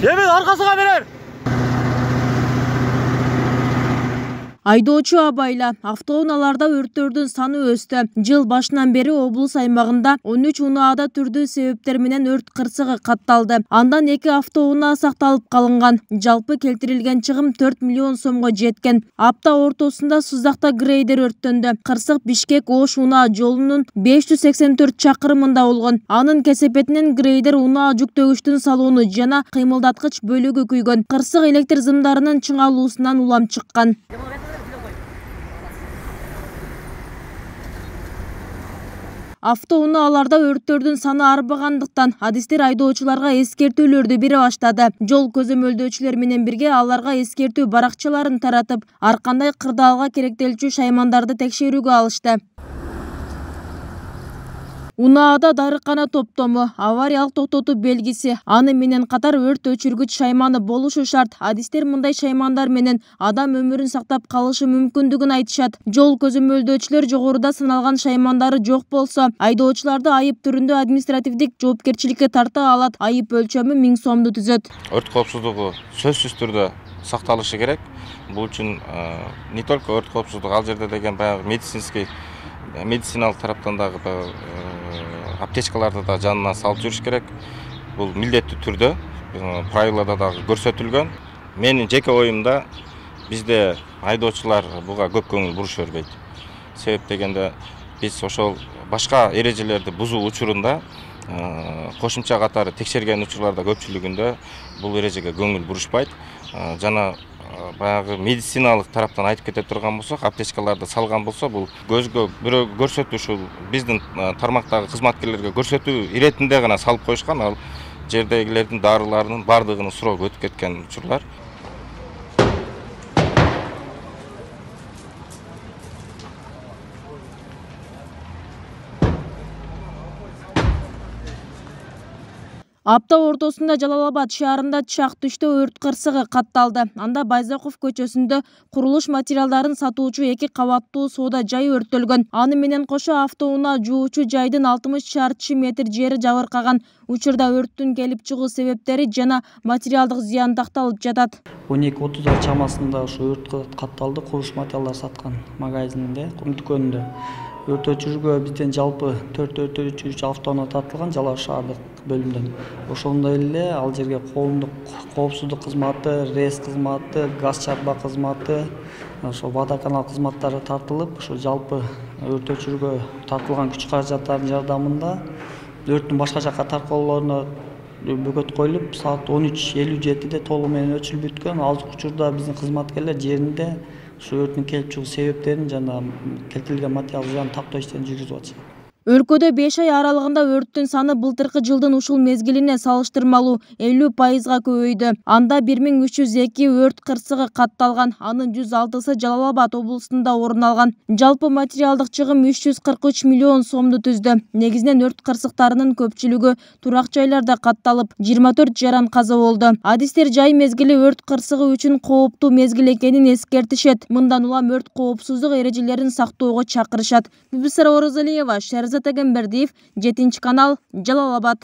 Emin arkasına verer. Айдоочу абайла автоунааларда өрттөрдүн саны өстү. Жыл башынан бери облус аймагында 13 унаада түрдүү себептер менен өрт кырсыгы катталды. Андан 2 автоунаа сакталып калынган. Жалпы келтирилген чыгым 4 миллион сомго жеткен. Апта ортосунда Суздакта грейдер өрттөндү. Кырсык Бишкек-Ош унаа жолунун 584 чакырымында болгон. Анын кесепетинен грейдер унаа жүк төгүштүн салууну жана кыймылдаткыч бөлүгү күйгөн. Кырсык электр зымдарынын чыңалуусунан улам чыккан. Автоунааларда өрттөрдүн саны арбагандыктан адистер айдоочуларга эскертүүлөрдү бере баштады. Жол көзөмөлдөөчүлөр менен бирге аларга эскертүү баракчаларын таратып, ар кандай кырдаалга керектелчү шаймандарды текшерүүгө алышты. Унаада дарыкана топтому, авариялык токтотуу белгиси, аны менен катар өрт өчүргүч шайманы болушу шарт. Адистер мындай шаймандар менен адам өмүрүн сактап калышы мүмкүндүгүн айтышат. Жол көзөмөлдөөчүлөр жогоруда саналган шаймандары жок болсо, айдоочуларды айып түрүндө административдик жоопкерчиликке тарта алат. Айып өлчөмү 1000 сомду түзөт. Өрт коопсуздугу сөзсүз түрдө сакталышы керек. Бул үчүн не только өрт коопсуздугу, ал жерде деген баягы медициналык тараптан дагы аптечкаларды да жанына салып жүрүш керек. Бул милдеттүү түрдө правилада дагы көрсөтүлгөн. Менин жеке оюмда бизде айдоочулар буга көп көңүл буруш бербейт. Себеп дегенде биз ошол башка эрежелерди бузуу учурунда кошумча катары текшерген учурларда көпчүлүгүндө бул эрежеге көңүл бурушпайт. Жана баягы медициналык тараптан айтып кете турган болсок, аптечкаларды салган болсо, бул көзгө бирөө көрсөтүү, ушул биздин тармактагы кызматкерлерге көрсөтүү иретинде гана салып коюшкан. Ал жердегилердин дарыларынын бардыгын суроого өтүп кеткен учурлар. Апта ортосунда Жалал-Абад шаарында чак түштө өрт кырсыгы катталды. Анда Байзаков көчөсүндө курулуш материалдарын сатуучу 2 кабаттуу соода жайы өрттөлгөн. Аны менен кошо автоунаа жуучу жайдын 60 чарчы метр жери жабыркаган. Учурда өрттүн келип чыгуу себептери жана материалдык зыян такталып жатат. 12:30 чамасында ушу өрт катталды. Курулуш материалдар саткан магазининде, дүкөнүндө. Өрт өчүрүүгө бизден жалпы 4 өрт өчүрүүчү автоунаа тартылган Жалал Абад шаардык бөлүмдөн. Ошондой эле ал жерге коомдук коопсуздук кызматы, РЭС кызматы, газ чарба кызматы, ошо водоканал кызматтары тартылып, ошо жалпы өрт өчүрүүгө тартылган күч каражаттардын жардамында өрттүн башка жакка таркоолоруна бөгөт коюлуп, саат 13:57-де толугу менен өчүрүлүп бүткөн. Азыркы учурда биздин кызматкерлер жеринде ушу өрттүн келип чыгуу себептерин жана келтирилген материал зыян тактоо иштерин жүргүзүп атышат. Өлкөдө 5 ай аралыгында өрттүн саны былтыркы жылдын ушул мезгилине салыштырмалуу 50%га көбөйдү. Анда 1302 өрт кырсыгы катталган, анын 106сы Жалал-Абад облусунда орун алган. Жалпы материалдык чыгым 343 миллион сомду түздү. Негизинен өрт кырсыктарынын көпчүлүгү турак жайларда катталып, 24 жаран каза болду. Адистер жай мезгили өрт кырсыгы үчүн кооптуу мезгил экенин эскертишет. Мындан улам өрт коопсуздук эрежелерин сактоого чакырышат. Бибисара Оразалиева, Шерзат Эгембердиев, 7 канал, Жалал-Абад.